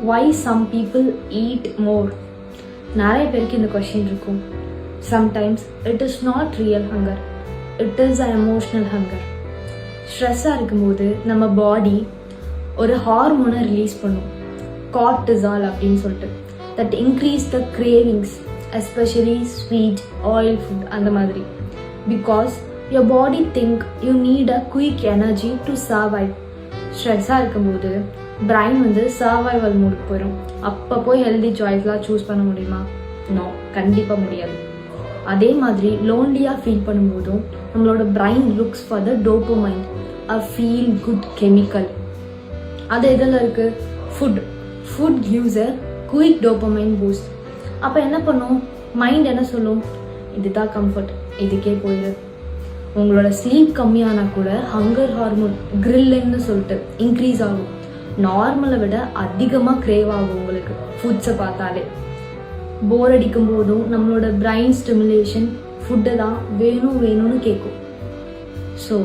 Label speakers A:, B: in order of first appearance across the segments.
A: why some people eat more? நிறைய பேருக்கு இந்த கொஸ்டின் இருக்கும். Sometimes it is not real hunger. It is an emotional hunger. ஸ்ட்ரெஸ்ஸாக இருக்கும்போது நம்ம பாடி ஒரு ஹார்மோனை ரிலீஸ் பண்ணும், கார்டிசால் அப்படின்னு சொல்லிட்டு. That increase the cravings, especially sweet, oil food அந்த மாதிரி. Because your body think you need a quick energy to survive. ஸ்ட்ரெஸ்ஸாக இருக்கும்போது பிரைன் சர்வைவல் மூடுக்கு போயிடும். அப்போ போய் ஹெல்தி சாய்ஸ்லாம் சூஸ் பண்ண முடியுமா? நோ, கண்டிப்பாக முடியாது. அதே மாதிரி லோன்லியாக ஃபீல் பண்ணும்போதும் நம்மளோட brain looks for the dopamine, a feel good chemical. அது எதில் இருக்குது? Food gives a quick dopamine boost. அப்போ என்ன பண்ணும் மைண்ட்? என்ன சொல்லும்? இதுதான் கம்ஃபர்ட், இதுக்கே போயிடு. உங்களோட ஸ்லீப் கம்மியானா கூட ஹங்கர் ஹார்மோன் கிரில்லின்னு சொல்லிட்டு இன்க்ரீஸ் ஆகும். நார்மலை விட அதிகமாக கிரேவ் ஆகும் உங்களுக்கு ஃபுட்ஸை பார்த்தாலே. போர் அடிக்கும் போதும் நம்மளோட பிரைன் ஸ்டிமுலேஷன் ஃபுட்டை தான் வேணும்னு கேட்கும். So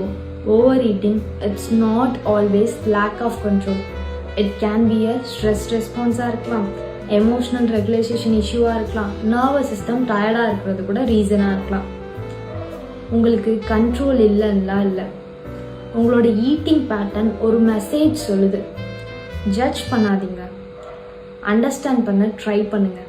A: over eating it's not always lack of control. It can be a stress ரெஸ்பான்ஸாக இருக்கலாம், எமோஷ்னல் ரெகுலேஷன் இஷ்யூவாக இருக்கலாம், நர்வஸ் சிஸ்டம் டயர்டாக இருக்கிறது கூட ரீசனாக இருக்கலாம். உங்களுக்கு கண்ட்ரோல் இல்லைன்னா இல்லை, உங்களோட ஈட்டிங் பேட்டர்ன் ஒரு மெசேஜ் சொல்லுது. ஜட்ஜ் பண்ணாதீங்க, அண்டர்ஸ்டாண்ட் பண்ண ட்ரை பண்ணுங்கள்.